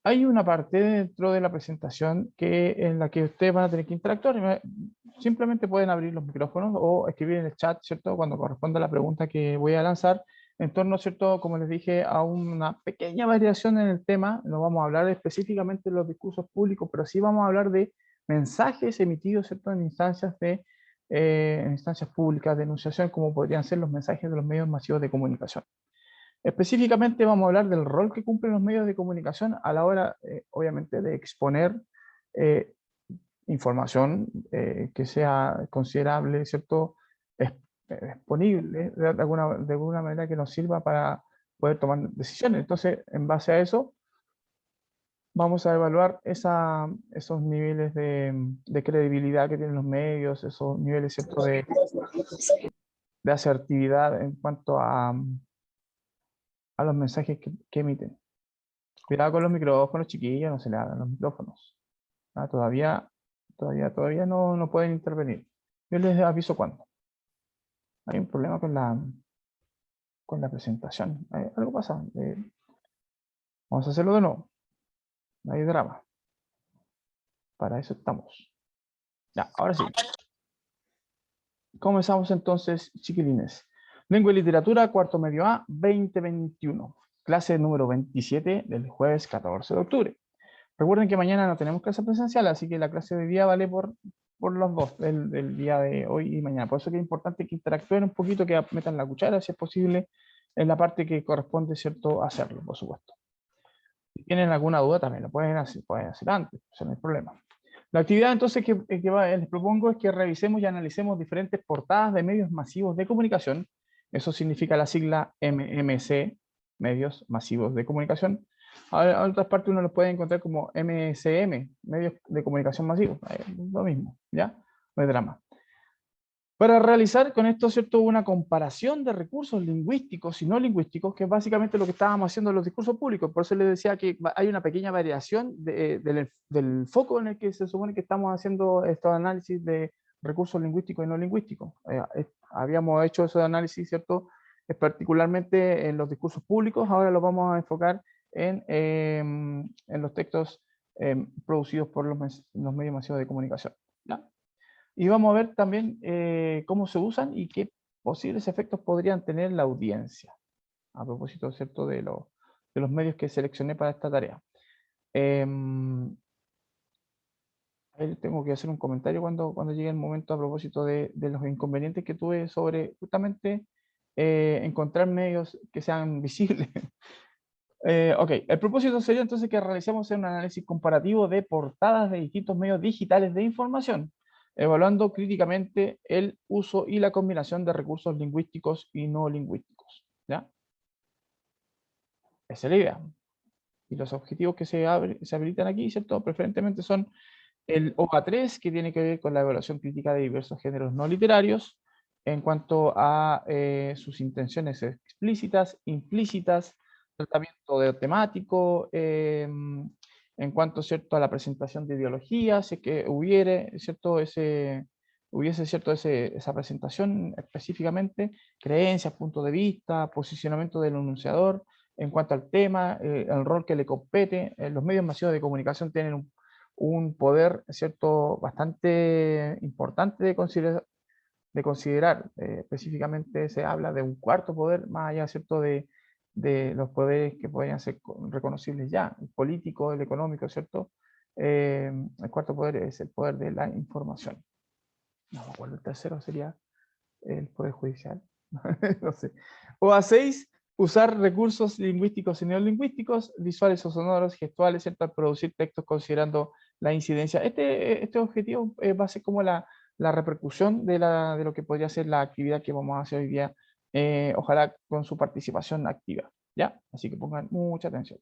hay una parte dentro de la presentación en la que ustedes van a tener que interactuar. Simplemente pueden abrir los micrófonos o escribir en el chat, ¿cierto? Cuando corresponda la pregunta que voy a lanzar, en torno, ¿cierto? Como les dije, a una pequeña variación en el tema. No vamos a hablar específicamente de los discursos públicos, pero sí vamos a hablar de mensajes emitidos, ¿cierto? En instancias públicas de enunciación, como podrían ser los mensajes de los medios masivos de comunicación. Específicamente vamos a hablar del rol que cumplen los medios de comunicación a la hora, obviamente, de exponer eh, información que sea considerable, ¿cierto? Disponible de alguna manera que nos sirva para poder tomar decisiones. Entonces, en base a eso, vamos a evaluar esos niveles de credibilidad que tienen los medios, esos niveles, ¿cierto? De asertividad en cuanto a los mensajes que emiten. Cuidado con los micrófonos, chiquillos, no se le hagan los micrófonos. Ah, todavía no pueden intervenir. Yo les aviso cuando. Hay un problema con la presentación. Algo pasa. Vamos a hacerlo de nuevo. No hay drama. Para eso estamos. Ya, ahora sí. Comenzamos entonces, chiquilines. Lengua y literatura, cuarto medio A, 2021. Clase número 27 del jueves 14 de octubre. Recuerden que mañana no tenemos clase presencial, así que la clase de hoy día vale por los dos, del día de hoy y mañana. Por eso que es importante que interactúen un poquito, que metan la cuchara, si es posible, en la parte que corresponde, ¿cierto?, hacerlo, por supuesto. Si tienen alguna duda, también lo pueden hacer antes, eso no hay problema. La actividad entonces que les propongo es que revisemos y analicemos diferentes portadas de medios masivos de comunicación. Eso significa la sigla MMC, Medios Masivos de Comunicación. A otras partes uno los puede encontrar como MSM, Medios de Comunicación Masivos. Lo mismo, ¿ya? No hay drama. Para realizar con esto, ¿cierto?, una comparación de recursos lingüísticos y no lingüísticos, que es básicamente lo que estábamos haciendo en los discursos públicos. Por eso les decía que hay una pequeña variación del foco en el que se supone que estamos haciendo estos análisis de recursos lingüísticos y no lingüísticos. Habíamos hecho esos análisis, ¿cierto?, particularmente en los discursos públicos. Ahora los vamos a enfocar en los textos producidos por los medios masivos de comunicación, ¿ya? Y vamos a ver también cómo se usan y qué posibles efectos podrían tener la audiencia. A propósito, ¿cierto?, de los medios que seleccioné para esta tarea. Tengo que hacer un comentario cuando llegue el momento a propósito de los inconvenientes que tuve sobre justamente encontrar medios que sean visibles. Ok, el propósito sería entonces que realicemos un análisis comparativo de portadas de distintos medios digitales de información, evaluando críticamente el uso y la combinación de recursos lingüísticos y no lingüísticos, ¿ya? Esa es la idea. Y los objetivos que se habilitan aquí, ¿cierto?, preferentemente son el OA3, que tiene que ver con la evaluación crítica de diversos géneros no literarios, en cuanto a sus intenciones explícitas, implícitas, tratamiento de temático, en cuanto, ¿cierto?, a la presentación de ideologías, si es que hubiese, ¿cierto?, esa presentación específicamente, creencias, punto de vista, posicionamiento del enunciador, en cuanto al tema, el rol que le compete. Los medios masivos de comunicación tienen un poder, ¿cierto?, bastante importante de considerar. Específicamente se habla de un cuarto poder, más allá, ¿cierto?, de los poderes que podrían ser reconocibles ya, el político, el económico, ¿cierto? El cuarto poder es el poder de la información. No me acuerdo, el tercero sería el poder judicial. No sé. O a 6, usar recursos lingüísticos y neolingüísticos, visuales o sonoros, gestuales, ¿cierto?, al producir textos considerando la incidencia. Este objetivo va a ser como la repercusión de lo que podría ser la actividad que vamos a hacer hoy día, ojalá con su participación activa, ¿ya? Así que pongan mucha atención.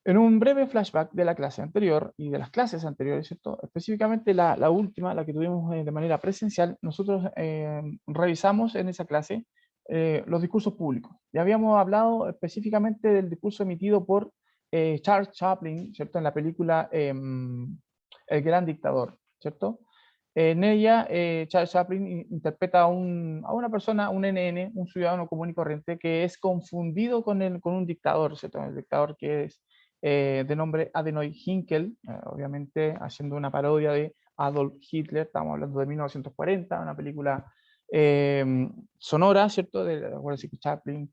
En un breve flashback de la clase anterior y de las clases anteriores, ¿cierto?, específicamente la última, la que tuvimos de manera presencial, nosotros revisamos en esa clase los discursos públicos. Ya habíamos hablado específicamente del discurso emitido por Charles Chaplin, ¿cierto?, en la película El Gran Dictador, ¿cierto? En ella, Charles Chaplin interpreta a una persona, un NN, un ciudadano común y corriente, que es confundido con un dictador, ¿cierto? El dictador que es de nombre Adenoid Hynkel, obviamente haciendo una parodia de Adolf Hitler. Estamos hablando de 1940, una película sonora, ¿cierto? De Wallace y Chaplin,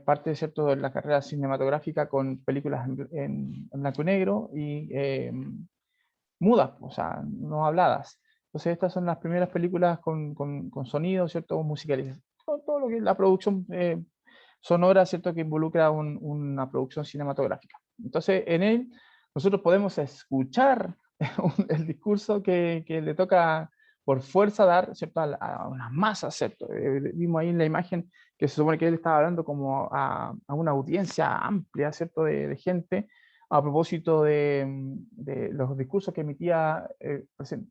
parte, ¿cierto?, de la carrera cinematográfica con películas en blanco y negro y mudas, o sea, no habladas. Entonces estas son las primeras películas con sonido, ¿cierto?, musicalización, todo lo que es la producción sonora, ¿cierto?, que involucra una producción cinematográfica. Entonces en él nosotros podemos escuchar el discurso que le toca por fuerza dar, ¿cierto?, a unas masas, ¿cierto? Vimos ahí en la imagen que se supone que él estaba hablando como a una audiencia amplia, ¿cierto?, de gente, a propósito de los discursos que emitía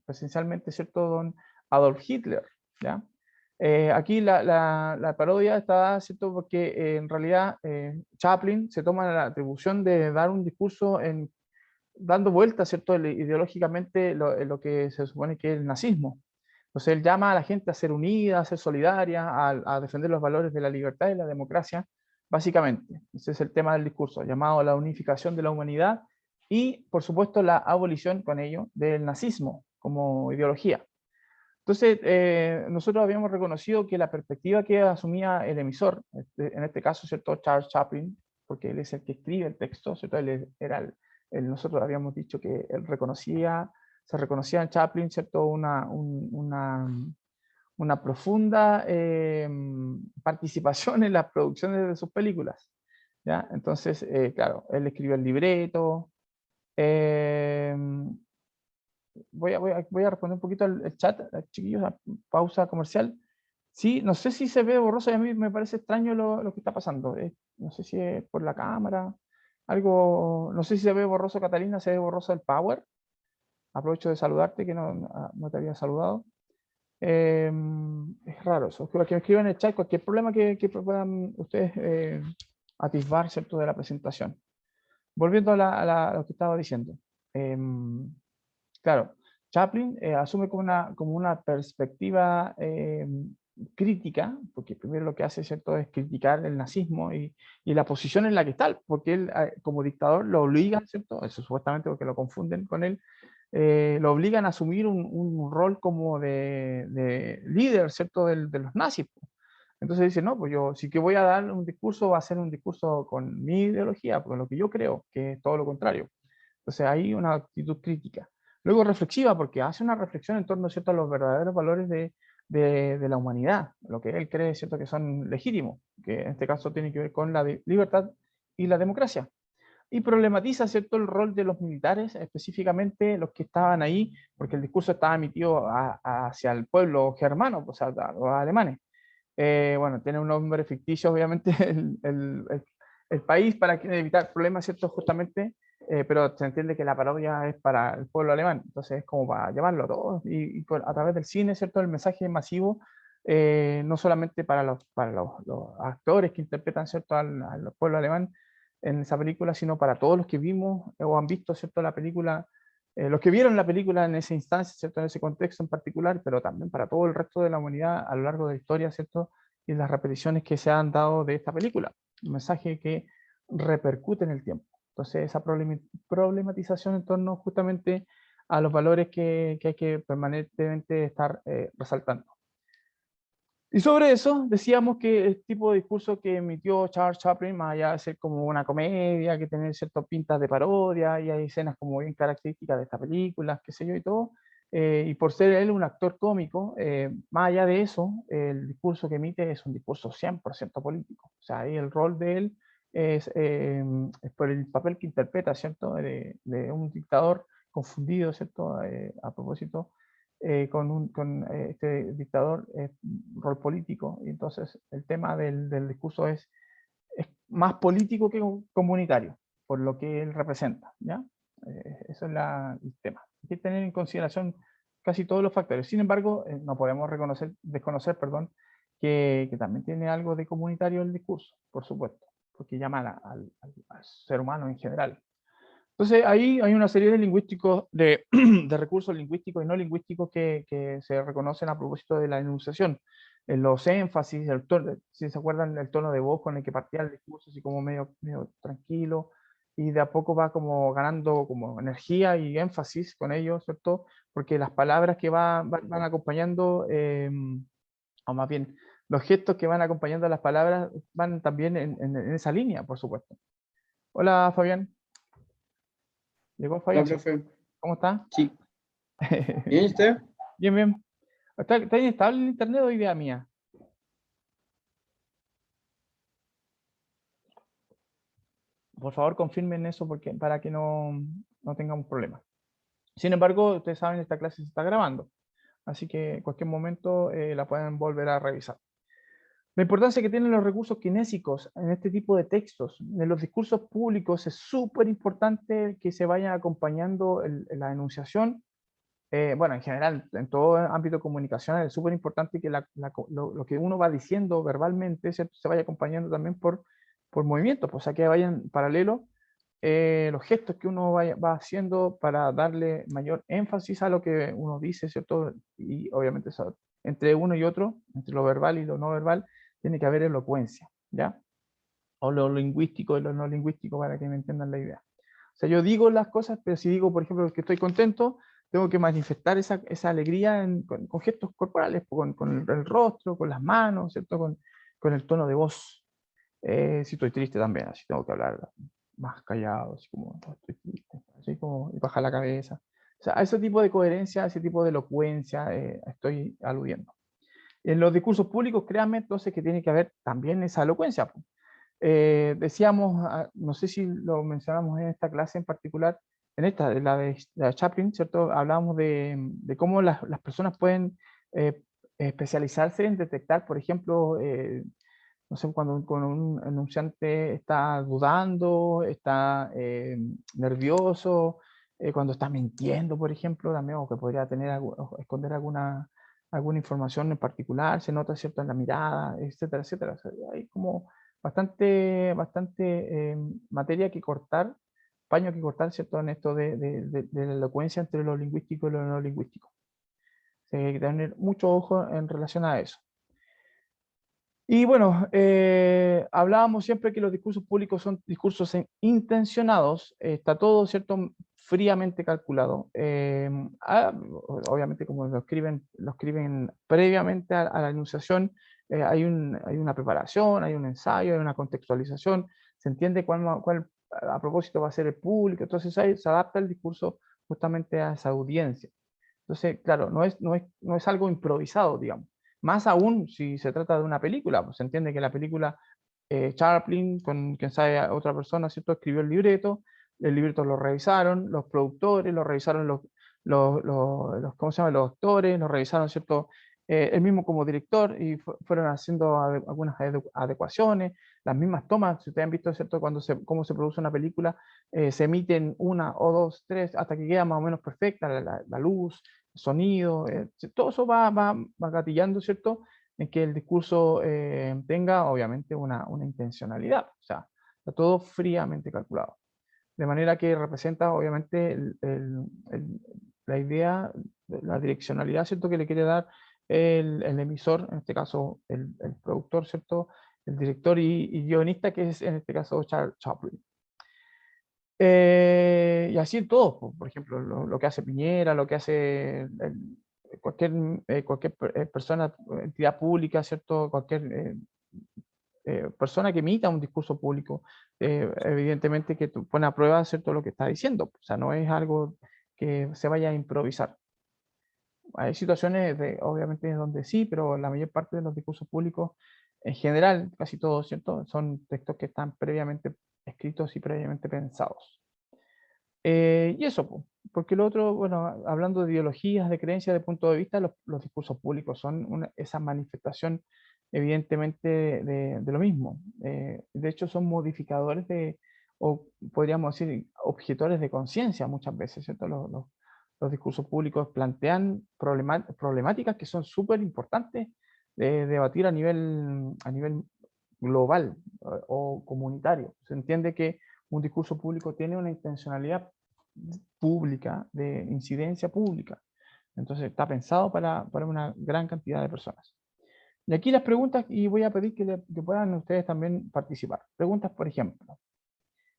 presencialmente, ¿cierto?, don Adolf Hitler, ¿ya? Aquí la parodia está, ¿cierto?, porque en realidad Chaplin se toma la atribución de dar un discurso dando vueltas, ¿cierto?, ideológicamente lo que se supone que es el nazismo. Entonces él llama a la gente a ser unida, a ser solidaria, a defender los valores de la libertad y la democracia, básicamente. Ese es el tema del discurso, llamado a la unificación de la humanidad y, por supuesto, la abolición con ello del nazismo como ideología. Entonces, nosotros habíamos reconocido que la perspectiva que asumía el emisor, en este caso, ¿cierto?, Charles Chaplin, porque él es el que escribe el texto, ¿cierto?, él era nosotros habíamos dicho que él se reconocía en Chaplin, ¿cierto?, una profunda participación en las producciones de sus películas, ¿ya? Entonces, claro, él escribió el libreto. eh, voy a responder un poquito el chat, chiquillos, a pausa comercial. Sí, no sé si se ve borroso, y a mí me parece extraño lo que está pasando. No sé si es por la cámara, algo, no sé si se ve borroso, Catalina, se ve borroso el power. Aprovecho de saludarte, que no te había saludado. Es raro eso. Que me escriban en el chat cualquier problema que puedan ustedes atisbar, ¿cierto?, de la presentación. Volviendo a lo que estaba diciendo. Claro, Chaplin asume como una perspectiva crítica, porque primero lo que hace, ¿cierto?, es criticar el nazismo y la posición en la que está, porque él como dictador lo obligan, ¿cierto?, eso supuestamente porque lo confunden con él, lo obligan a asumir un rol como de líder, ¿cierto?, de los nazis. Entonces dice, no, pues yo sí que voy a dar un discurso, va a ser un discurso con mi ideología, con lo que yo creo, que es todo lo contrario. Entonces hay una actitud crítica. Luego reflexiva, porque hace una reflexión en torno, ¿cierto?, a los verdaderos valores de la humanidad, lo que él cree, ¿cierto?, que son legítimos, que en este caso tiene que ver con la libertad y la democracia. Y problematiza, ¿cierto?, el rol de los militares, específicamente los que estaban ahí, porque el discurso estaba emitido hacia el pueblo germano, o sea, a los alemanes. Bueno, tiene un nombre ficticio, obviamente, el país para evitar problemas, ¿cierto?, justamente, pero se entiende que la parodia es para el pueblo alemán, entonces es como para llevarlo a todos y a través del cine, ¿cierto?, el mensaje es masivo, no solamente para los actores que interpretan, ¿cierto?, al pueblo alemán en esa película, sino para todos los que vimos o han visto, ¿cierto?, la película, los que vieron la película en esa instancia, ¿cierto?, en ese contexto en particular, pero también para todo el resto de la humanidad a lo largo de la historia, ¿cierto?, y las repeticiones que se han dado de esta película. Un mensaje que repercute en el tiempo. Entonces, esa problematización en torno justamente a los valores que hay que permanentemente estar resaltando. Y sobre eso decíamos que el tipo de discurso que emitió Charles Chaplin, más allá de ser como una comedia, que tiene ciertas pintas de parodia, y hay escenas como bien características de esta película, qué sé yo y todo, y por ser él un actor cómico, más allá de eso, el discurso que emite es un discurso 100% político. O sea, ahí el rol de él es por el papel que interpreta, ¿cierto?, de un dictador confundido, ¿cierto?, a propósito con este dictador rol político, y entonces el tema del discurso es más político que comunitario, por lo que él representa, ¿ya? Eso es el tema. Hay que tener en consideración casi todos los factores. Sin embargo, no podemos desconocer, perdón, que también tiene algo de comunitario el discurso, por supuesto, porque llama al ser humano en general. Entonces, ahí hay una serie de de recursos lingüísticos y no lingüísticos que se reconocen a propósito de la enunciación. En los énfasis, si se acuerdan, el tono de voz con el que partía el discurso, así como medio tranquilo, y de a poco va como ganando como energía y énfasis con ello, ¿cierto? Porque las palabras que van acompañando, o más bien, los gestos que van acompañando a las palabras van también en esa línea, por supuesto. Hola, Fabián. Llegó Hola, Fabián, ¿cierto? profe. ¿Cómo está? Sí. ¿Bien usted? Bien, bien. ¿Está inestable el internet o idea mía? Por favor, confirmen eso porque, para que no tengamos problemas. Sin embargo, ustedes saben, esta clase se está grabando, así que en cualquier momento la pueden volver a revisar. La importancia que tienen los recursos kinésicos en este tipo de textos, en los discursos públicos, es súper importante que se vayan acompañando la enunciación. Bueno, en general, en todo ámbito comunicacional es súper importante que lo que uno va diciendo verbalmente, ¿cierto?, se vaya acompañando también por movimientos, pues, o sea, que vayan paralelo los gestos que uno va haciendo para darle mayor énfasis a lo que uno dice, ¿cierto? Y obviamente eso, entre uno y otro, entre lo verbal y lo no verbal, tiene que haber elocuencia, ¿ya? O lo lingüístico y lo no lingüístico para que me entiendan la idea. O sea, yo digo las cosas, pero si digo, por ejemplo, que estoy contento, tengo que manifestar esa alegría con gestos corporales, con el rostro, con las manos, ¿cierto? Con el tono de voz. Si estoy triste también, así tengo que hablar más callado, así como "No, estoy triste", así como y bajar la cabeza. O sea, a ese tipo de coherencia, a ese tipo de elocuencia estoy aludiendo. En los discursos públicos, créanme entonces que tiene que haber también esa elocuencia, po. Decíamos, no sé si lo mencionamos en esta clase en particular, en esta, en la de Chaplin, ¿cierto? Hablábamos de cómo las personas pueden eh, especializarse en detectar, por ejemplo, no sé, cuando un enunciante está dudando, está nervioso, cuando está mintiendo, por ejemplo, también, o que podría tener o esconder alguna información en particular, se nota, ¿cierto?, en la mirada, etcétera, etcétera. O sea, hay como bastante materia que cortar, paño que cortar, ¿cierto?, en esto de la elocuencia entre lo lingüístico y lo no lingüístico. Hay que tener mucho ojo en relación a eso. Y bueno, hablábamos siempre que los discursos públicos son discursos intencionados, está todo, ¿cierto?, fríamente calculado. Obviamente, como lo escriben previamente a la enunciación, hay una preparación, hay un ensayo, hay una contextualización, se entiende cuál a propósito va a ser el público, entonces ahí se adapta el discurso justamente a esa audiencia. Entonces, claro, no es algo improvisado, digamos. Más aún si se trata de una película, pues se entiende que la película Chaplin, con quien sabe otra persona, ¿cierto?, escribió el libreto lo revisaron, los productores, lo revisaron ¿cómo se llama?, los actores, lo revisaron, ¿cierto?, él mismo como director y fueron haciendo algunas adecuaciones, las mismas tomas, si ustedes han visto, ¿cierto?, cómo se produce una película, se emiten una o dos, tres, hasta que queda más o menos perfecta la luz, sonido, todo eso va gatillando, ¿cierto?, en que el discurso tenga obviamente una intencionalidad, o sea, está todo fríamente calculado. De manera que representa obviamente la idea, la direccionalidad, ¿cierto?, que le quiere dar el emisor, en este caso el productor, ¿cierto?, el director y guionista, que es en este caso Charles Chaplin. Y así en todo, por ejemplo, lo que hace Piñera, lo que hace cualquier persona, entidad pública, ¿cierto? Cualquier persona que emita un discurso público, evidentemente que pone a prueba, ¿cierto?, lo que está diciendo. O sea, no es algo que se vaya a improvisar. Hay situaciones, obviamente, donde sí, pero la mayor parte de los discursos públicos, en general, casi todos, ¿cierto?, son textos que están previamente escritos y previamente pensados. Y eso, porque lo otro, bueno, hablando de ideologías, de creencias, de punto de vista, los discursos públicos son esa manifestación, evidentemente, de lo mismo. De hecho, son modificadores o podríamos decir, objetores de conciencia muchas veces, ¿cierto? Los discursos públicos plantean problemáticas que son súper importantes de debatir a nivel global o comunitario. Se entiende que un discurso público tiene una intencionalidad pública, de incidencia pública. Entonces está pensado para una gran cantidad de personas. Y aquí las preguntas, y voy a pedir que puedan ustedes también participar. Preguntas, por ejemplo,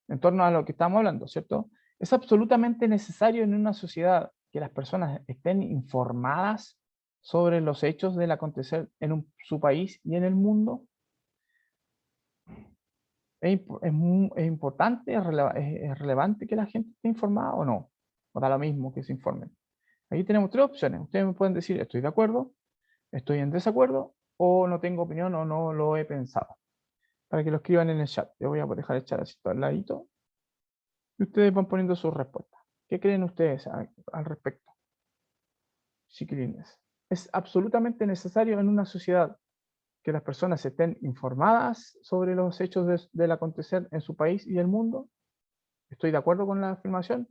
en torno a lo que estamos hablando, ¿cierto? Es absolutamente necesario en una sociedad que las personas estén informadas sobre los hechos del acontecer en su país y en el mundo. ¿Es importante, es relevante que la gente esté informada o no? ¿O da lo mismo que se informen? Aquí tenemos tres opciones. Ustedes me pueden decir, estoy de acuerdo, estoy en desacuerdo, o no tengo opinión o no lo he pensado. Para que lo escriban en el chat. Yo voy a dejar el chat así al ladito. Y ustedes van poniendo sus respuestas. ¿Qué creen ustedes al respecto? Chiquilines. Es absolutamente necesario en una sociedad que las personas estén informadas sobre los hechos del acontecer en su país y el mundo. ¿Estoy de acuerdo con la afirmación?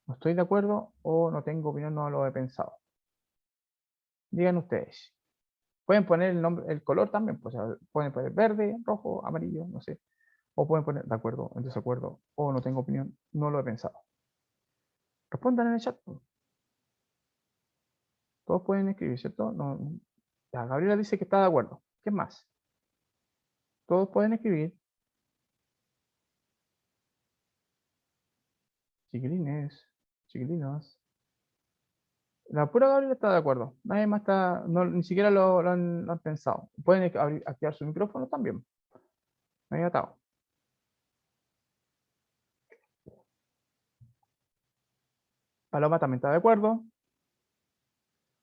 ¿No estoy de acuerdo o no tengo opinión, no lo he pensado? Digan ustedes. Pueden poner el nombre, el color también, pues, pueden poner verde, rojo, amarillo, no sé. O pueden poner de acuerdo, en desacuerdo, o no tengo opinión, no lo he pensado. Respondan en el chat. Todos pueden escribir, ¿cierto? No, ya, Gabriela dice que está de acuerdo. ¿Qué más? Todos pueden escribir. Chiquilines, chiquilinos. La pura Gabriela está de acuerdo. Nadie más está, ni siquiera lo han pensado. Pueden activar su micrófono también. Ahí atado. Paloma también está de acuerdo.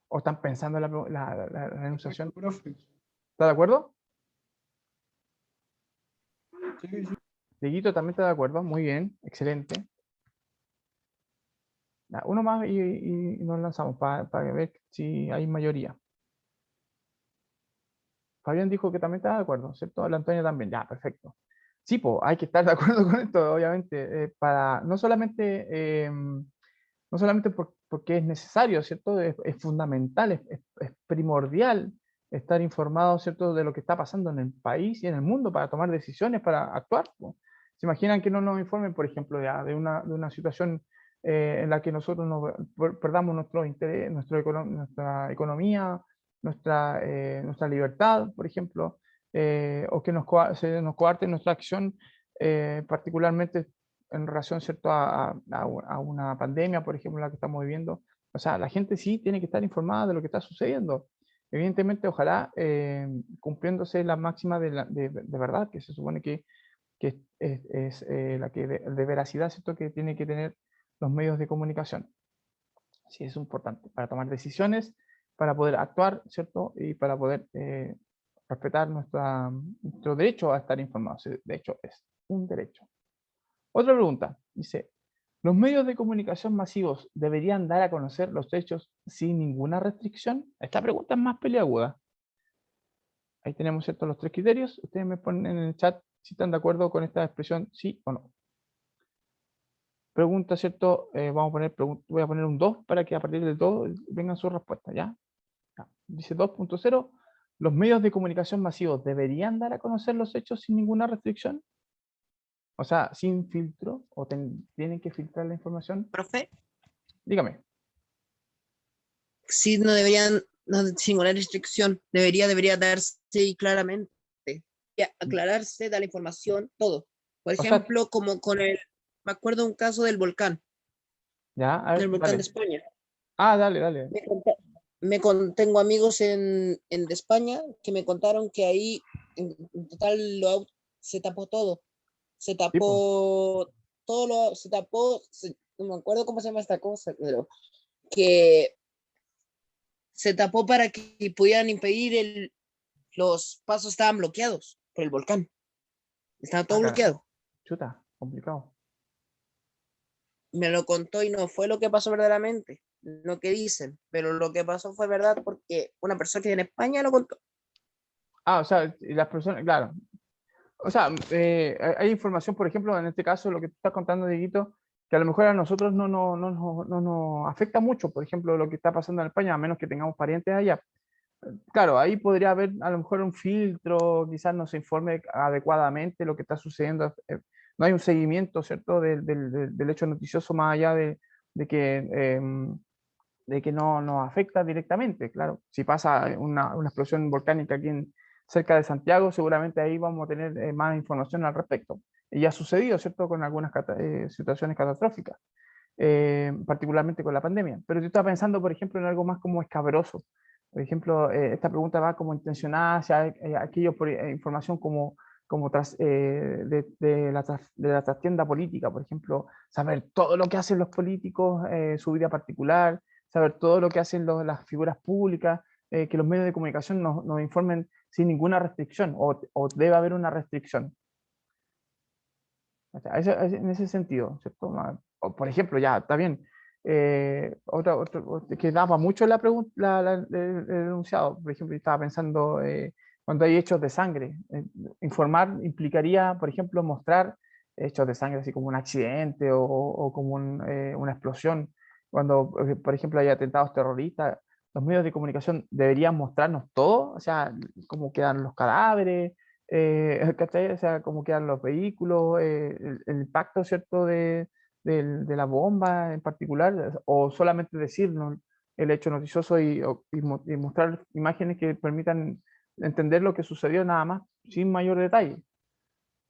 ¿O están pensando en la enunciación? ¿Está de acuerdo? Sí. Dieguito también está de acuerdo. Muy bien, excelente. Ya, uno más y nos lanzamos para ver si hay mayoría. Fabián dijo que también está de acuerdo, ¿cierto? La Antonia también. Ya, perfecto. Sí, pues hay que estar de acuerdo con esto, obviamente, para no solamente porque es necesario, ¿cierto? Es fundamental, es primordial estar informado, ¿cierto? De lo que está pasando en el país y en el mundo para tomar decisiones, para actuar, po. ¿Se imaginan que no nos informen, por ejemplo, ya de una situación en la que nosotros perdamos nuestro interés, nuestra economía, nuestra libertad, por ejemplo, o que se nos coarte nuestra acción, particularmente en relación, ¿cierto? A una pandemia, por ejemplo, la que estamos viviendo? O sea, la gente sí tiene que estar informada de lo que está sucediendo. Evidentemente, ojalá cumpliéndose la máxima de verdad, que se supone que es la que de veracidad, ¿cierto? Que tiene que tener los medios de comunicación. Sí, es importante para tomar decisiones, para poder actuar, ¿cierto? Y para poder respetar nuestro derecho a estar informados. De hecho, es un derecho. Otra pregunta, dice, ¿los medios de comunicación masivos deberían dar a conocer los hechos sin ninguna restricción? Esta pregunta es más peliaguda. Ahí tenemos, ¿cierto?, los tres criterios. Ustedes me ponen en el chat si están de acuerdo con esta expresión, sí o no. Pregunta, ¿cierto? Voy a poner un 2 para que a partir del 2 vengan sus respuestas, ¿ya? Ya. Dice 2.0, ¿los medios de comunicación masivos deberían dar a conocer los hechos sin ninguna restricción? O sea, sin filtro, o tienen que filtrar la información. Profe, Dígame. sí, no deberían, no, sin ninguna restricción, debería darse claramente, aclararse, dar la información, todo. Por O sea, ejemplo, como me acuerdo de un caso del volcán ya, a ver, de dale. España. Ah, dale, dale. Tengo amigos de España que me contaron que ahí, en total, se tapó todo. Se Sí, po. tapó se tapó, no me acuerdo cómo se llama esta cosa, pero que se tapó para que pudieran impedir los pasos estaban bloqueados por el volcán. Estaba todo bloqueado. Chuta, complicado. Me lo contó y no fue lo que pasó verdaderamente, lo que dicen, pero lo que pasó fue verdad porque una persona que en España lo contó. Ah, o sea, las personas, claro. O sea, hay información, por ejemplo, en este caso, lo que tú estás contando, Dieguito, que a lo mejor a nosotros no nos afecta mucho, por ejemplo, lo que está pasando en España, a menos que tengamos parientes allá. Claro, ahí podría haber a lo mejor un filtro, quizás no se informe adecuadamente lo que está sucediendo. No hay un seguimiento, ¿cierto?, del hecho noticioso más allá de que no nos afecta directamente. Claro, si pasa una explosión volcánica aquí cerca de Santiago, seguramente ahí vamos a tener más información al respecto. y ha sucedido, ¿cierto?, con algunas situaciones catastróficas, particularmente con la pandemia. Pero yo estaba pensando, por ejemplo, en algo más como escabroso. Por ejemplo, esta pregunta va como intencionada hacia aquello por información como de la trastienda política, por ejemplo, saber todo lo que hacen los políticos, su vida particular, saber todo lo que hacen las figuras públicas, que los medios de comunicación nos informen sin ninguna restricción, o debe haber una restricción. O sea, en ese sentido, ¿cierto? O, por ejemplo, ya, está bien. Que daba mucho la pregunta, el enunciado. Por ejemplo, yo estaba pensando cuando hay hechos de sangre. Informar implicaría, por ejemplo, mostrar hechos de sangre, así como un accidente o como una explosión. Cuando, por ejemplo, hay atentados terroristas, los medios de comunicación deberían mostrarnos todo, o sea, cómo quedan los cadáveres, ¿cachai? O sea, cómo quedan los vehículos, el impacto, ¿cierto?, de la bomba en particular, o solamente decirnos el hecho noticioso y mostrar imágenes que permitan entender lo que sucedió nada más, sin mayor detalle.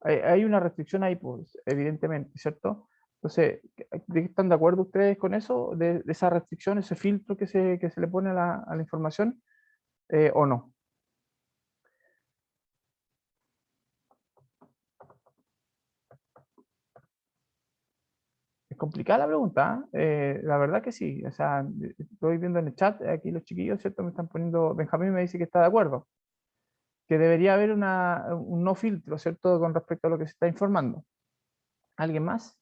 Hay una restricción ahí, pues, evidentemente, ¿cierto? Entonces, ¿están de acuerdo ustedes con eso, de esa restricción, ese filtro que se le pone a la información, o no? Es complicada la pregunta, la verdad que sí. O sea, estoy viendo en el chat, aquí los chiquillos, ¿cierto? Me están poniendo, Benjamín me dice que está de acuerdo, que debería haber un no filtro, ¿cierto?, con respecto a lo que se está informando. ¿Alguien más?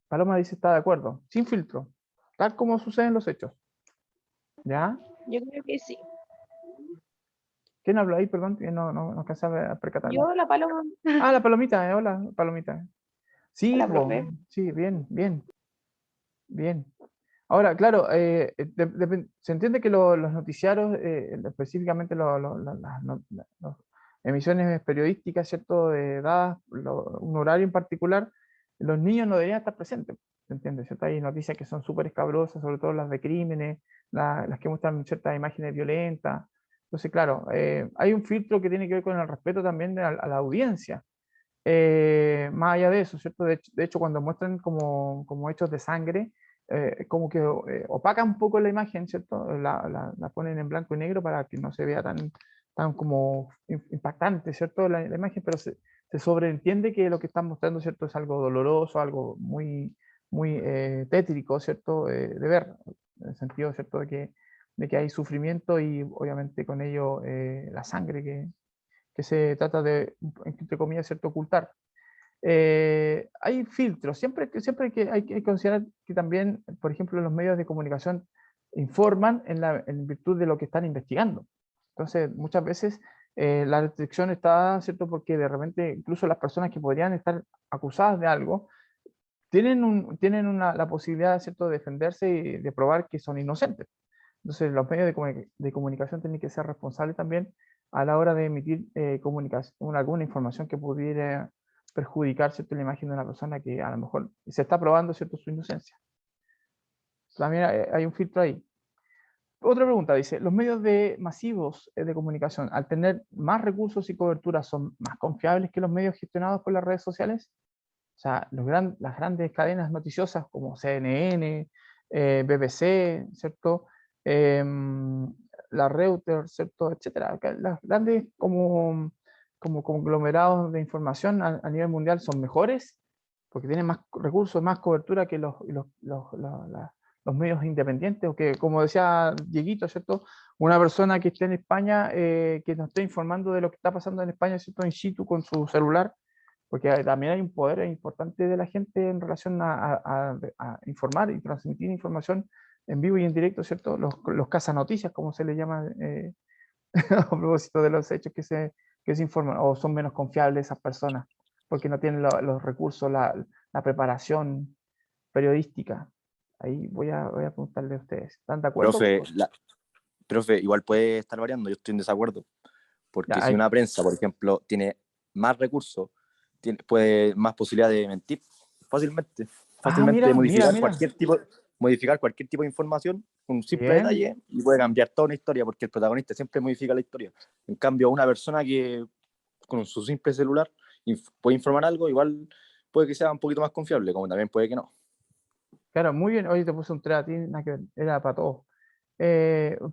Paloma dice está de acuerdo, sin filtro, tal como suceden los hechos. ¿Ya? Yo creo que sí. ¿Quién habló ahí? Perdón, que no alcanzaba a percatarme. Yo, la Paloma. Ah, la Palomita, hola, Palomita. Sí, Hola, po, profe. sí, bien, bien, bien. Ahora, claro, se entiende que los noticiarios, específicamente las emisiones periodísticas, ¿cierto?, dadas un horario en particular, los niños no deberían estar presentes, ¿se entiende? ¿Cierto? Hay noticias que son súper escabrosas, sobre todo las de crímenes, las que muestran ciertas imágenes violentas. Entonces, claro, hay un filtro que tiene que ver con el respeto también a la audiencia. Más allá de eso, ¿cierto? De hecho, cuando muestran como hechos de sangre, como que opacan un poco la imagen, ¿cierto? La ponen en blanco y negro para que no se vea tan como impactante, ¿cierto? La imagen, pero se sobreentiende que lo que están mostrando, ¿cierto?, es algo doloroso, algo muy tétrico, ¿cierto?, de ver, en el sentido, ¿cierto?, de que hay sufrimiento y obviamente con ello la sangre que se trata de, entre comillas, ¿cierto?, ocultar. Hay filtros, siempre hay que considerar que también, por ejemplo, los medios de comunicación informan en virtud de lo que están investigando. Entonces, muchas veces la restricción está, ¿cierto?, porque de repente incluso las personas que podrían estar acusadas de algo tienen la posibilidad, ¿cierto?, de defenderse y de probar que son inocentes. Entonces, los medios de comunicación tienen que ser responsables también a la hora de emitir alguna información que pudiera perjudicar, ¿cierto?, la imagen de una persona que a lo mejor se está probando, ¿cierto?, su inocencia. También hay un filtro ahí. Otra pregunta dice, ¿los medios masivos de comunicación, al tener más recursos y cobertura, son más confiables que los medios gestionados por las redes sociales? O sea, las grandes cadenas noticiosas como CNN, BBC, ¿cierto? La Reuters, ¿cierto? Etcétera. Las grandes como conglomerados de información a nivel mundial son mejores porque tienen más recursos, más cobertura que los medios independientes, o que, como decía Dieguito, ¿cierto?, una persona que esté en España, que nos esté informando de lo que está pasando en España, ¿cierto?, in situ con su celular, porque también hay un poder importante de la gente en relación a informar y transmitir información en vivo y en directo, ¿cierto? Los cazanoticias, como se le llama, a propósito de los hechos que se informan, o son menos confiables esas personas, porque no tienen los recursos, la preparación periodística. Ahí voy a preguntarle a ustedes. ¿Están de acuerdo? Profe, igual puede estar variando, yo estoy en desacuerdo, porque Ya, si una prensa, por ejemplo, tiene más recursos, puede más posibilidad de mentir fácilmente modificar cualquier tipo de información con un simple bien. detalle y puede cambiar toda una historia, porque el protagonista siempre modifica la historia. En cambio, una persona que con su simple celular puede informar algo, igual puede que sea un poquito más confiable, como también puede que no. Claro, muy bien. Oye, te puse un 3 a ti, nada que ver, era para todos.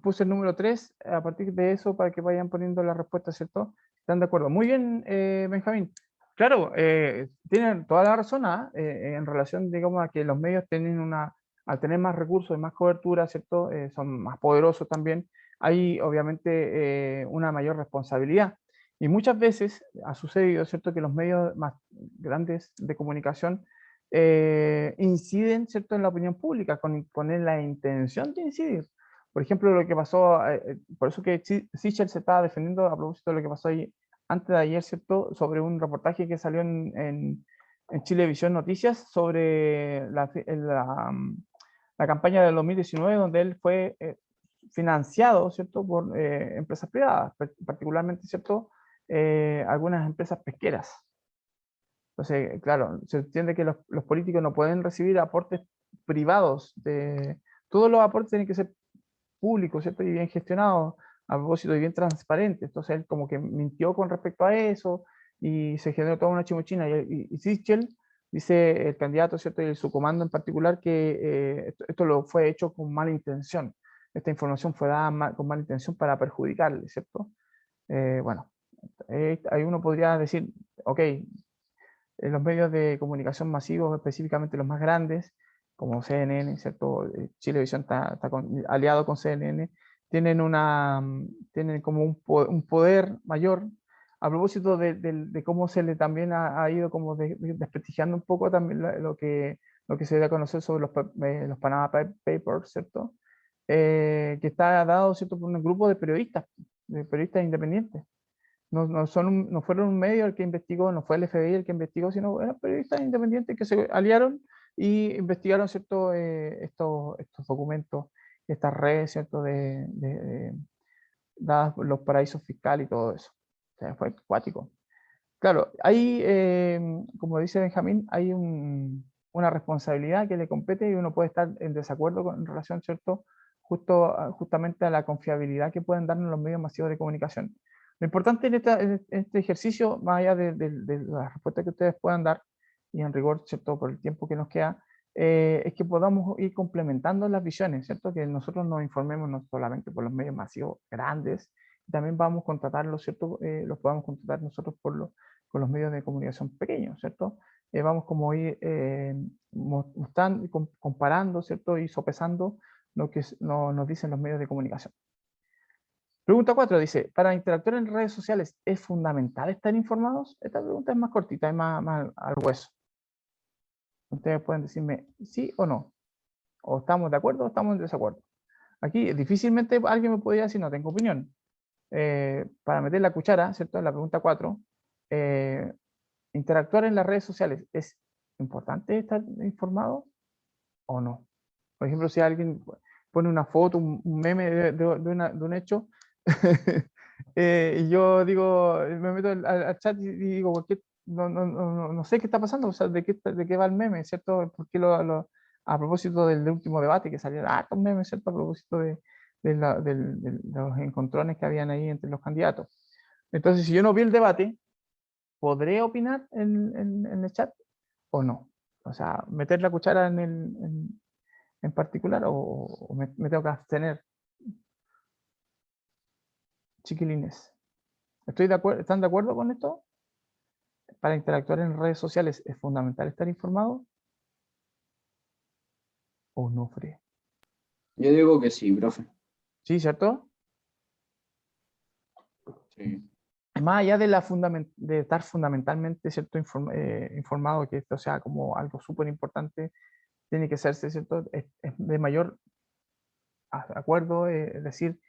Puse el número 3 a partir de eso para que vayan poniendo la respuesta, ¿cierto? ¿Están de acuerdo? Muy bien, Benjamín. Claro, tienen toda la razón en relación, digamos, a que los medios tienen al tener más recursos y más cobertura, ¿cierto? Son más poderosos también. Hay obviamente una mayor responsabilidad. Y muchas veces ha sucedido, ¿cierto?, que los medios más grandes de comunicación inciden, ¿cierto?, en la opinión pública con la intención de incidir. Por ejemplo, lo que pasó, por eso que Sichel se estaba defendiendo a propósito de lo que pasó ahí antes de ayer, ¿cierto?, sobre un reportaje que salió en Chilevisión Noticias sobre la campaña del 2019, donde él fue financiado, ¿cierto?, por empresas privadas, particularmente, ¿cierto?, algunas empresas pesqueras. Entonces, claro, se entiende que los políticos no pueden recibir aportes privados. Todos los aportes tienen que ser públicos, ¿cierto? Y bien gestionados, a propósito, y bien transparentes. Entonces, él como que mintió con respecto a eso y se generó toda una chimuchina. Y Sichel dice, el candidato, ¿cierto? Y su comando en particular, que esto lo fue hecho con mala intención. Esta información fue dada con mala intención para perjudicarle, ¿cierto? Bueno, ahí uno podría decir, ok, los medios de comunicación masivos, específicamente los más grandes, como CNN, ¿cierto? Chilevisión está aliado con CNN, tienen tienen como un poder mayor. A propósito de cómo se le también ha ido como desprestigiando un poco también lo que se da a conocer sobre los Panama Papers, ¿cierto? Que está dado, ¿cierto?, por un grupo de periodistas independientes. No fueron un medio el que investigó, no fue el FBI el que investigó, sino eran periodistas independientes que se aliaron y investigaron, ¿cierto?, estos documentos, estas redes, ¿cierto?, dadas por los paraísos fiscales y todo eso. O sea, fue cuático. Claro, hay, como dice Benjamín, hay una responsabilidad que le compete y uno puede estar en desacuerdo en relación, ¿cierto?, justamente a la confiabilidad que pueden darnos los medios masivos de comunicación. Lo importante en este ejercicio, más allá de las respuestas que ustedes puedan dar, y en rigor, ¿cierto?, por el tiempo que nos queda, es que podamos ir complementando las visiones, ¿cierto?, que nosotros nos informemos no solamente por los medios masivos grandes, también vamos a contratarlos, ¿cierto?, los podamos contratar nosotros con los medios de comunicación pequeños, ¿cierto? Vamos como ir mostrando, comparando, ¿cierto?, y sopesando lo que nos dicen los medios de comunicación. Pregunta 4 dice, para interactuar en redes sociales, ¿es fundamental estar informados? Esta pregunta es más cortita, es más al hueso. Ustedes pueden decirme sí o no. O estamos de acuerdo o estamos en desacuerdo. Aquí difícilmente alguien me podría decir no tengo opinión. Para meter la cuchara, ¿cierto? En la pregunta 4, interactuar en las redes sociales, ¿es importante estar informado o no? Por ejemplo, si alguien pone una foto, un meme de un hecho, y yo digo, me meto al chat y digo, ¿por qué? No sé qué está pasando, o sea, de qué va el meme, ¿cierto? ¿Por qué a propósito del último debate que salieron hartos memes, ¿cierto? A propósito de los encontrones que habían ahí entre los candidatos. Entonces, si yo no vi el debate, ¿podré opinar en el chat o no? O sea, meter la cuchara en particular o me tengo que abstener. Chiquilines, ¿están de acuerdo con esto? Para interactuar en redes sociales es fundamental estar informado o no, Fre. Yo digo que sí, profe. Sí, ¿cierto? Sí. Más allá de estar fundamentalmente, ¿cierto?, informado, que esto sea como algo súper importante, tiene que serse, ¿cierto?, es de mayor acuerdo, es decir,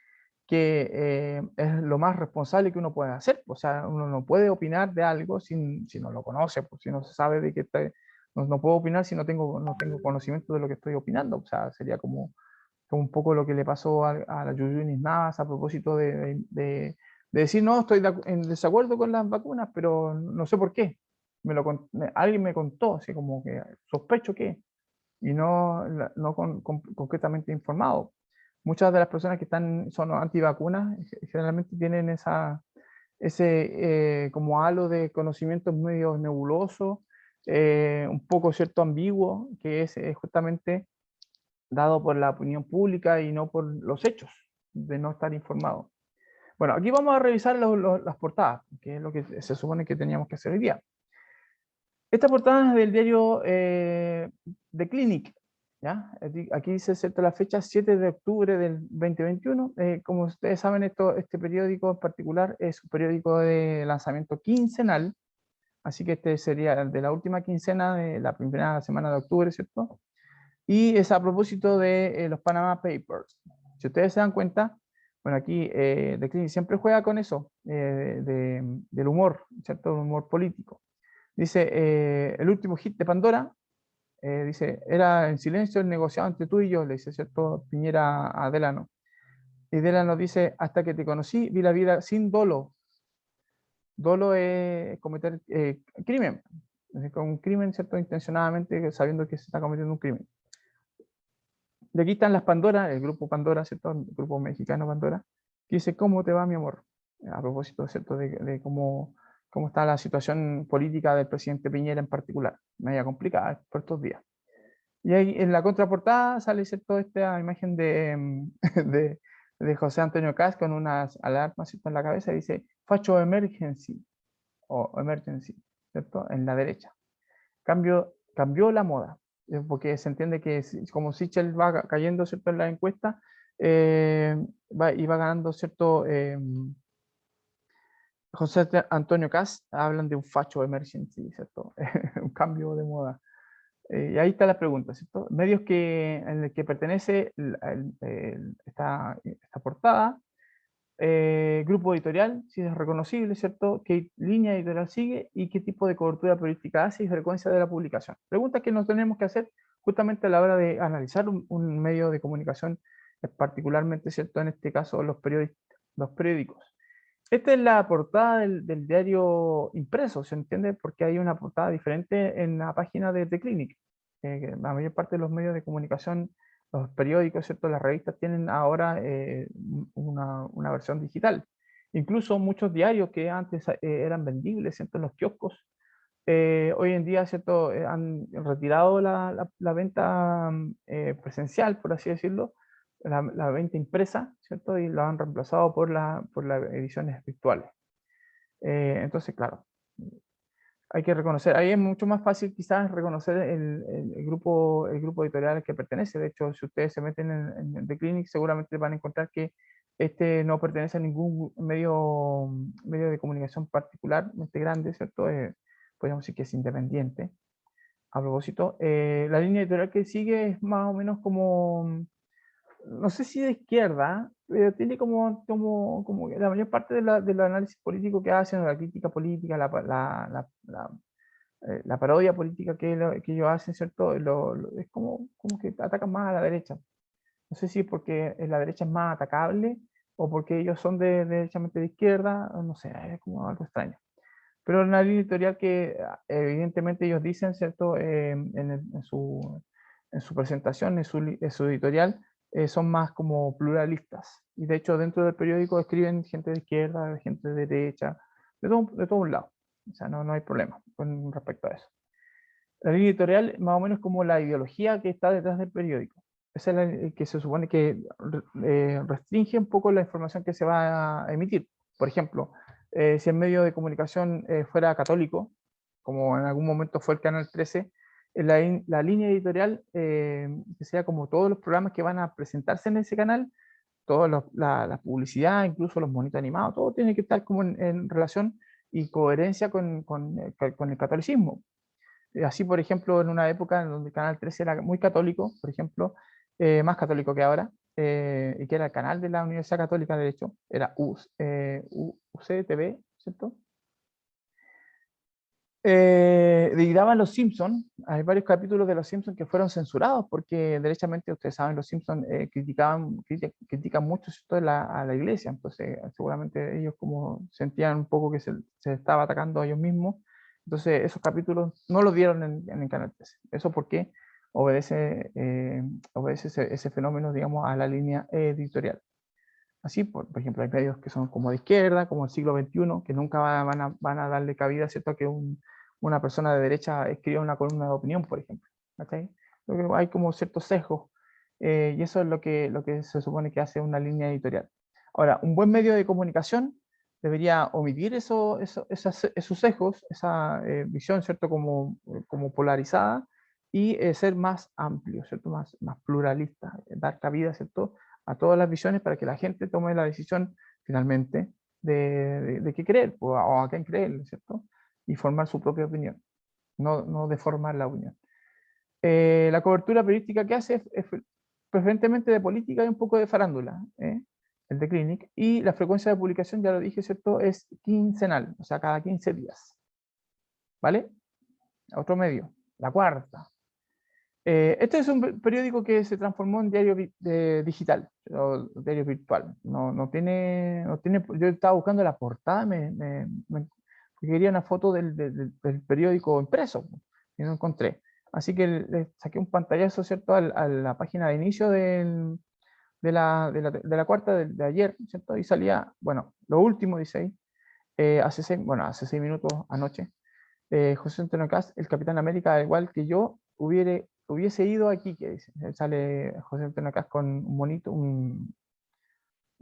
que es lo más responsable que uno puede hacer. O sea, uno no puede opinar de algo si no lo conoce, pues, si no se sabe de qué está. No puedo opinar si no tengo conocimiento de lo que estoy opinando. O sea, sería como un poco lo que le pasó a la Yuyunis Navas a propósito de decir, no, estoy en desacuerdo con las vacunas, pero no sé por qué. Alguien me contó, así como que sospecho que, y no concretamente informado. Muchas de las personas que son antivacunas generalmente tienen ese como halo de conocimientos medio nebuloso, un poco cierto ambiguo, que es justamente dado por la opinión pública y no por los hechos, de no estar informado. Bueno, aquí vamos a revisar las portadas, que es lo que se supone que teníamos que hacer hoy día. Esta portada es del diario The Clinic, ¿ya? Aquí dice ¿cierto? La fecha 7 de octubre del 2021. Como ustedes saben, este periódico en particular es un periódico de lanzamiento quincenal, así que este sería el de la última quincena de la primera semana de octubre, ¿cierto? Y es a propósito de los Panama Papers. Si ustedes se dan cuenta, bueno, aquí The Clinic siempre juega con eso, del humor, ¿cierto? El humor político. Dice, el último hit de Pandora, dice, era en silencio el negociado entre tú y yo, le dice, ¿cierto? Piñera a Delano. Y Delano dice, hasta que te conocí, vi la vida sin dolo. Dolo es cometer crimen. Es decir, con un crimen, ¿cierto? Intencionadamente, sabiendo que se está cometiendo un crimen. Y aquí están las Pandora, el grupo Pandora, ¿cierto? El grupo mexicano Pandora, que dice, ¿cómo te va, mi amor? A propósito, ¿cierto? De cómo está la situación política del presidente Piñera en particular. Media complicada por estos días. Y ahí en la contraportada sale, ¿cierto? Esta imagen de José Antonio Caz con unas alarmas, ¿cierto? En la cabeza, dice, facho emergency, o emergency, ¿cierto? En la derecha. Cambió la moda, porque se entiende que como Sichel va cayendo, ¿cierto? En la encuesta, y va ganando, ¿cierto? José Antonio Caz, hablan de un facho emergency, ¿cierto? Un cambio de moda. Y ahí está la pregunta, ¿cierto? Medios en el que pertenece esta portada, grupo editorial, si es reconocible, ¿cierto? ¿Qué línea editorial sigue y qué tipo de cobertura periodística hace y frecuencia de la publicación? Preguntas que nos tenemos que hacer justamente a la hora de analizar un medio de comunicación, particularmente, ¿cierto? En este caso, los periódicos. Esta es la portada del diario impreso, ¿se entiende? Porque hay una portada diferente en la página de The Clinic. La mayor parte de los medios de comunicación, los periódicos, ¿cierto? Las revistas tienen ahora una versión digital. Incluso muchos diarios que antes eran vendibles, ¿cierto? En los kioscos, hoy en día, ¿cierto? Han retirado la venta presencial, por así decirlo, la venta impresa, ¿cierto? Y lo han reemplazado por las ediciones virtuales. Entonces, claro, hay que reconocer, ahí es mucho más fácil quizás reconocer el grupo editorial al que pertenece. De hecho, si ustedes se meten en The Clinic, seguramente van a encontrar que este no pertenece a ningún medio de comunicación particularmente grande, ¿cierto? Podríamos decir que es independiente. A propósito, la línea editorial que sigue es más o menos como, no sé si de izquierda, pero tiene como que la mayor parte del análisis político que hacen, la crítica política, la parodia política que ellos hacen, ¿cierto? Es como que atacan más a la derecha. No sé si es porque la derecha es más atacable o porque ellos son derechamente de izquierda, no sé, es como algo extraño. Pero una línea editorial que evidentemente ellos dicen, ¿cierto? En su presentación, en su editorial, son más como pluralistas. Y de hecho dentro del periódico escriben gente de izquierda, gente de derecha, de todo un lado. O sea, no hay problema con respecto a eso. La línea editorial más o menos como la ideología que está detrás del periódico. Esa es la que se supone que restringe un poco la información que se va a emitir. Por ejemplo, si el medio de comunicación fuera católico, como en algún momento fue el Canal 13, la línea editorial, que sea como todos los programas que van a presentarse en ese canal, toda la publicidad, incluso los monitos animados, todo tiene que estar como en relación y coherencia con el catolicismo. Así, por ejemplo, en una época en donde el Canal 13 era muy católico, por ejemplo, más católico que ahora, y que era el canal de la Universidad Católica, de hecho, era UCTV, ¿cierto? Y daban Los Simpsons, hay varios capítulos de Los Simpsons que fueron censurados porque derechamente, ustedes saben, Los Simpsons critican mucho, ¿cierto? a la iglesia, entonces seguramente ellos como sentían un poco que se estaba atacando a ellos mismos, entonces esos capítulos no los dieron en el Canal 13. Eso porque obedece ese fenómeno, digamos, a la línea editorial. Así, por ejemplo, hay medios que son como de izquierda, como el siglo XXI, que nunca van a darle cabida, ¿cierto?, a que una persona de derecha escriba una columna de opinión, por ejemplo. ¿Okay? Porque hay como ciertos sesgos, y eso es lo que se supone que hace una línea editorial. Ahora, un buen medio de comunicación debería omitir esos sesgos, esa visión, ¿cierto?, como polarizada, y ser más amplio, ¿cierto?, más pluralista, dar cabida, ¿cierto?, a todas las visiones para que la gente tome la decisión finalmente de qué creer o a quién creer, ¿cierto? Y formar su propia opinión, no deformar la opinión. La cobertura periodística que hace es preferentemente de política y un poco de farándula, el de Clinic, y la frecuencia de publicación, ya lo dije, ¿cierto?, es quincenal, o sea, cada 15 días. ¿Vale? Otro medio, La Cuarta. Este es un periódico que se transformó en diario digital, o diario virtual. No tiene, yo estaba buscando la portada, porque quería una foto del periódico impreso y no encontré. Así que le saqué un pantallazo, ¿cierto?, a la página de inicio de la Cuarta de ayer, ¿cierto? Y salía, bueno, lo último dice ahí, hace 6 minutos anoche, José Antonio Cast, el Capitán América, al igual que yo, hubiese ido aquí, que dice. Sale José Antonio Cast con un monito, un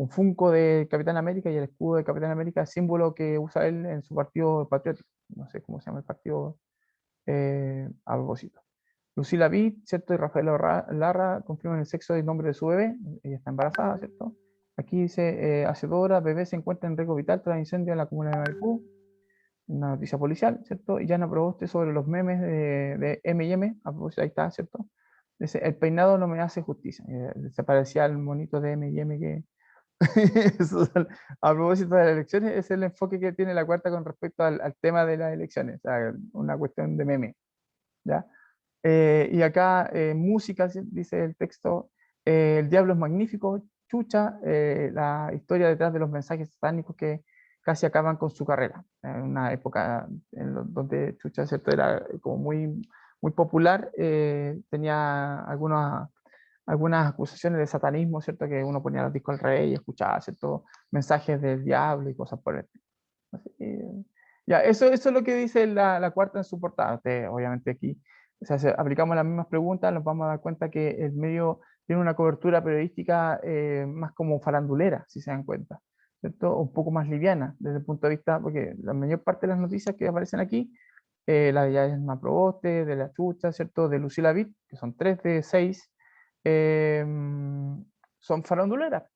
Funko de Capitán América y el escudo de Capitán América, símbolo que usa él en su partido patriótico. No sé cómo se llama el partido, a propósito. Lucila Vitt, ¿cierto? Y Rafael Larra confirman el sexo y el nombre de su bebé. Ella está embarazada, ¿cierto? Aquí dice, hace 2 horas, bebé se encuentra en riesgo vital tras incendio en la comuna de Maipú. Una noticia policial, ¿cierto? Y Yana Proboste sobre los memes de M&M, a propósito, ahí está, ¿cierto? Dice, el peinado no me hace justicia. Se parecía al monito de M&M que... A propósito de las elecciones, es el enfoque que tiene La Cuarta con respecto al tema de las elecciones, o sea, una cuestión de meme, ¿ya? Y acá, música, dice el texto, el diablo es magnífico, chucha, la historia detrás de los mensajes satánicos que casi acaban con su carrera. En una época donde Chucha, ¿cierto?, era como muy popular, tenía algunas acusaciones de satanismo, ¿cierto?, que uno ponía los discos al rey y escuchaba, ¿cierto?, mensajes del diablo y cosas por el estilo. Así que, ya, eso es lo que dice la Cuarta en su portada. Obviamente aquí, o sea, si aplicamos las mismas preguntas, nos vamos a dar cuenta que el medio tiene una cobertura periodística, más como farandulera, si se dan cuenta, ¿cierto? Un poco más liviana desde el punto de vista, porque la mayor parte de las noticias que aparecen aquí, la de Yasna Proboste, de La Chucha, ¿cierto?, de Lucila Vitt, que son 3 de 6, son faranduleras.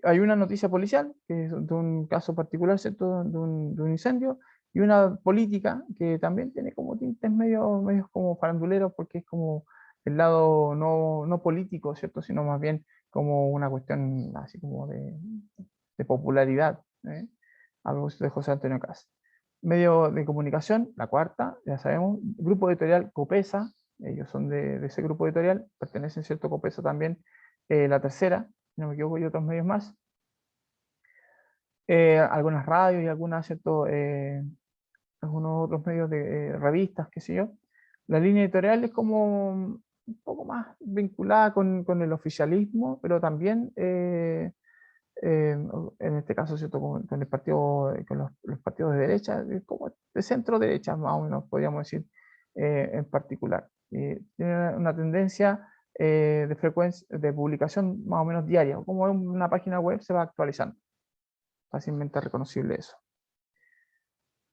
Hay una noticia policial, que es de un caso particular, ¿cierto?, de un incendio, y una política que también tiene como tintes medios como faranduleros, porque es como el lado no político, ¿cierto?, sino más bien como una cuestión así como de popularidad, ¿eh? A propósito de José Antonio Cast. Medio de comunicación, La Cuarta, ya sabemos. Grupo editorial Copesa, ellos son de ese grupo editorial, pertenecen, ¿cierto?, Copesa también, La Tercera, si no me equivoco, y otros medios más. Algunas radios y algunas, ¿cierto?, algunos otros medios de revistas, qué sé yo. La línea editorial es como un poco más vinculada con el oficialismo, pero también, en este caso, ¿cierto?, con el partido, con los partidos de derecha, como de centro derecha, más o menos, podríamos decir, en particular. Tiene una tendencia, de frecuencia, de publicación más o menos diaria, como una página web se va actualizando. Fácilmente reconocible eso.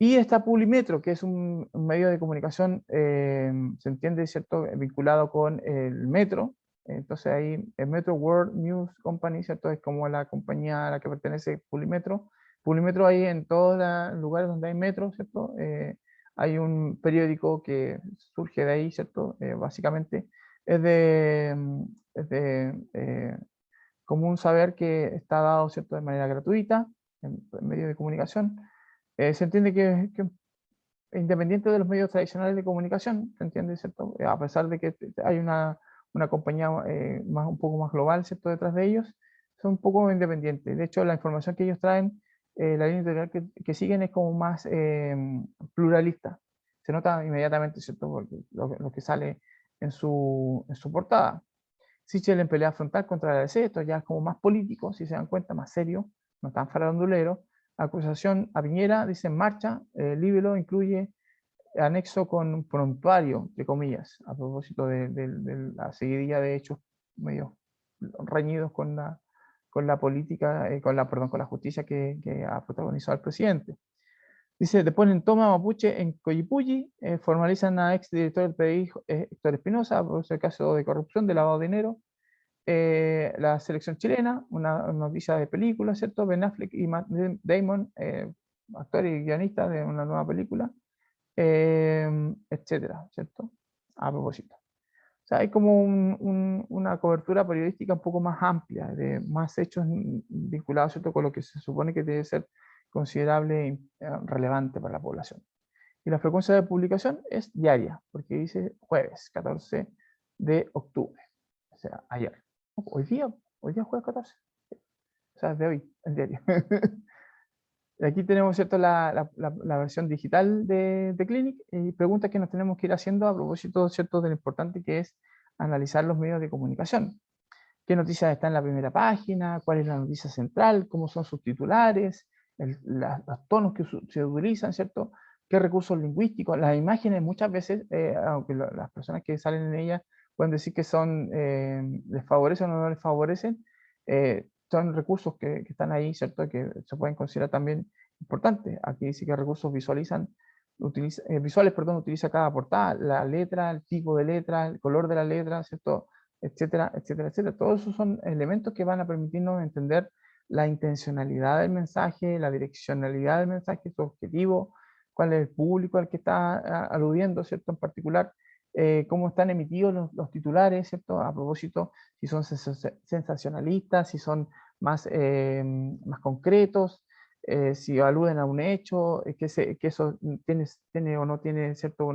Y está Publimetro, que es un medio de comunicación, se entiende, ¿cierto?, vinculado con el metro. Entonces ahí el Metro World News Company, ¿cierto?, es como la compañía a la que pertenece Publimetro. Publimetro hay en todos los lugares donde hay metro, ¿cierto? Hay un periódico que surge de ahí, ¿cierto? Básicamente es de común saber que está dado, ¿cierto?, de manera gratuita en medios de comunicación. Se entiende que independiente de los medios tradicionales de comunicación, se entiende, ¿cierto?, a pesar de que hay una compañía, un poco más global, ¿cierto?, detrás de ellos, son un poco independientes. De hecho, la información que ellos traen, la línea editorial que siguen es como más pluralista. Se nota inmediatamente, ¿cierto?, porque lo que sale en su portada. Sichel en pelea frontal contra la DC, esto ya es como más político, si se dan cuenta, más serio, no tan farandulero. Acusación a Piñera, dice en marcha, libelo incluye anexo con un prontuario, entre comillas, a propósito de la seguidilla de hechos medio reñidos con la política, perdón, con la justicia que ha protagonizado el presidente. Dice, deponen toma mapuche en Coyipulli, formalizan a ex director del PDI, Héctor Espinosa, por el caso de corrupción, de lavado de dinero. La selección chilena, una noticia de película, ¿cierto? Ben Affleck y Matt Damon, actor y guionista de una nueva película, etcétera, ¿cierto? A propósito. O sea, hay como una cobertura periodística un poco más amplia, de más hechos vinculados, ¿cierto?, con lo que se supone que debe ser considerable e relevante para la población. Y la frecuencia de publicación es diaria, porque dice jueves 14 de octubre, o sea, ayer. Hoy día es jueves 14, o sea, de hoy, el diario. Aquí tenemos, ¿cierto?, la versión digital de Clinic y preguntas que nos tenemos que ir haciendo a propósito, ¿cierto?, de lo importante que es analizar los medios de comunicación. ¿Qué noticias están en la primera página? ¿Cuál es la noticia central? ¿Cómo son sus titulares? Los tonos que se utilizan, ¿cierto? ¿Qué recursos lingüísticos? Las imágenes muchas veces, aunque las personas que salen en ellas pueden decir que les favorecen o no les favorecen, son recursos que están ahí, ¿cierto?, que se pueden considerar también importantes. Aquí dice que recursos visuales, utiliza cada portada, la letra, el tipo de letra, el color de la letra, ¿cierto?, etcétera, etcétera, etcétera. Todos esos son elementos que van a permitirnos entender la intencionalidad del mensaje, la direccionalidad del mensaje, su objetivo, cuál es el público al que está aludiendo, ¿cierto?, en particular, cómo están emitidos los titulares, ¿cierto?, a propósito, si son sensacionalistas, si son más concretos, si aluden a un hecho, que eso tiene o no tiene, ¿cierto?,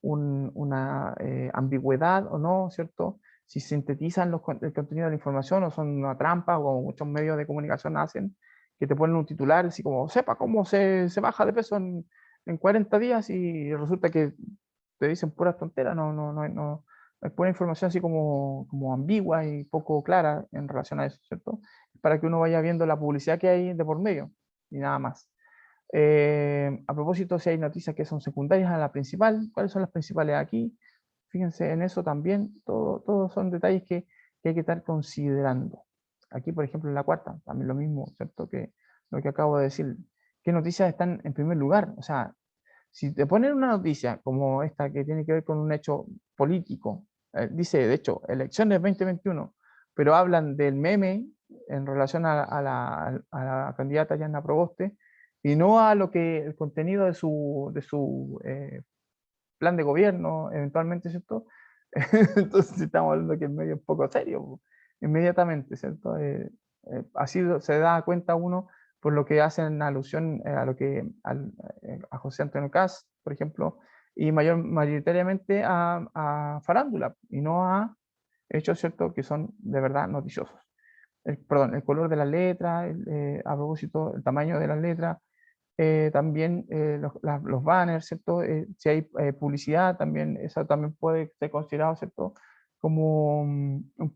una ambigüedad o no, ¿cierto?, si sintetizan el contenido de la información o son una trampa, como muchos medios de comunicación hacen, que te ponen un titular así como, sepa cómo se baja de peso en 40 días y resulta que te dicen puras tonteras, no es pura información así como ambigua y poco clara en relación a eso, ¿cierto? Para que uno vaya viendo la publicidad que hay de por medio y nada más. A propósito, si hay noticias que son secundarias a la principal, ¿cuáles son las principales aquí? Fíjense en eso también, todos son detalles que hay que estar considerando. Aquí, por ejemplo, en la cuarta, también lo mismo, ¿cierto?, que lo que acabo de decir. ¿Qué noticias están en primer lugar? O sea, si te ponen una noticia como esta que tiene que ver con un hecho político, dice, de hecho, elecciones 2021, pero hablan del meme en relación a la candidata Yana Proboste, y no a lo que el contenido de su plan de gobierno, eventualmente, ¿cierto? Entonces estamos hablando que el medio es un poco serio, inmediatamente, ¿cierto? Así se da cuenta uno por lo que hacen alusión a José Antonio Caz, por ejemplo, y mayoritariamente a farándula, y no a hechos, ¿cierto?, que son de verdad noticiosos. Perdón, el color de las letras, a propósito, el tamaño de las letras, también los banners, ¿cierto? Si hay publicidad, también eso también puede ser considerado, ¿cierto?, como un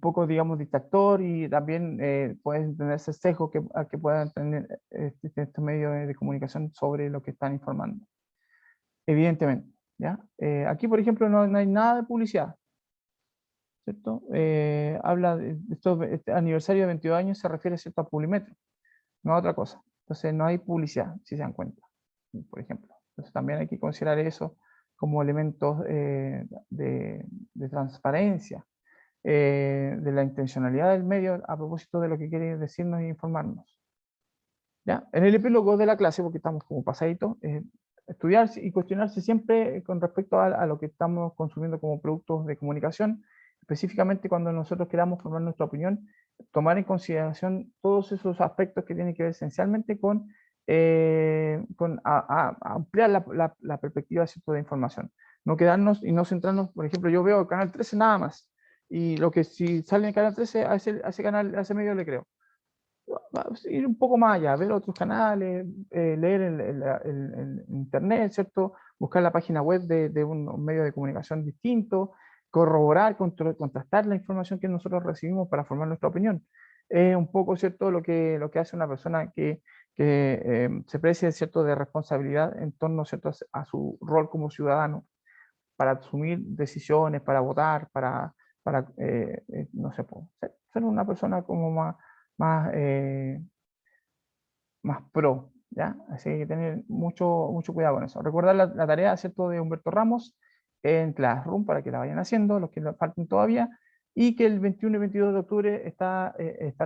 poco, digamos, distractor, y también pueden tener ese sesgo que puedan tener estos medios de comunicación sobre lo que están informando. Evidentemente, ¿ya? Aquí, por ejemplo, no hay nada de publicidad, ¿cierto? Habla de este aniversario de 22 años, se refiere, ¿cierto?, a Publimetro, no a otra cosa. Entonces no hay publicidad, si se dan cuenta, por ejemplo. Entonces también hay que considerar eso como elementos de transparencia, de la intencionalidad del medio a propósito de lo que quiere decirnos e informarnos. ¿Ya? En el epílogo de la clase, porque estamos como pasaditos, estudiar y cuestionarse siempre con respecto a lo que estamos consumiendo como productos de comunicación, específicamente cuando nosotros queramos formar nuestra opinión, tomar en consideración todos esos aspectos que tienen que ver esencialmente con ampliar la perspectiva, ¿cierto?, de información. No quedarnos y no centrarnos, por ejemplo, yo veo el canal 13 nada más, y lo que si sale en el canal 13, a ese canal, a ese medio le creo. Ir un poco más allá, ver otros canales, leer el internet, ¿cierto? Buscar la página web de un medio de comunicación distinto, corroborar, contrastar la información que nosotros recibimos para formar nuestra opinión. Es un poco, ¿cierto?, lo que hace una persona que se precie, ¿cierto?, de responsabilidad en torno, ¿cierto?, a su rol como ciudadano, para asumir decisiones, para votar, no sé, ser una persona como más pro, ¿ya? Así que hay que tener mucho cuidado con eso. Recordar la tarea, ¿cierto?, de Humberto Ramos en Classroom para que la vayan haciendo, los que le falten todavía, y que el 21 y 22 de octubre estará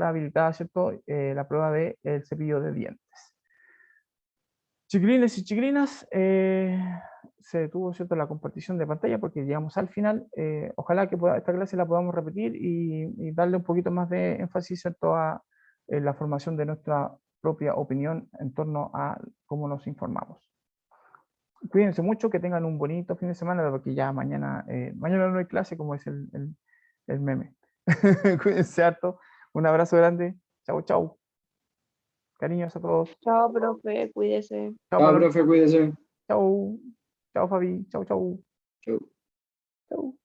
habilitada, ¿cierto?, la prueba del cepillo de dientes. Chiquilines y chiquilinas, se detuvo, ¿cierto?, la compartición de pantalla porque llegamos al final. Ojalá que esta clase la podamos repetir y darle un poquito más de énfasis, ¿cierto?, a la formación de nuestra propia opinión en torno a cómo nos informamos. Cuídense mucho, que tengan un bonito fin de semana, porque ya mañana no hay clase, como es el meme. Cuídense harto. Un abrazo grande. Chau, chau. Cariños a todos. Chao, profe, cuídese. Chao, Chao, Palomita. profe, cuídese. Chau. Chau, Fabi. Chau, chau. Chau. Chau.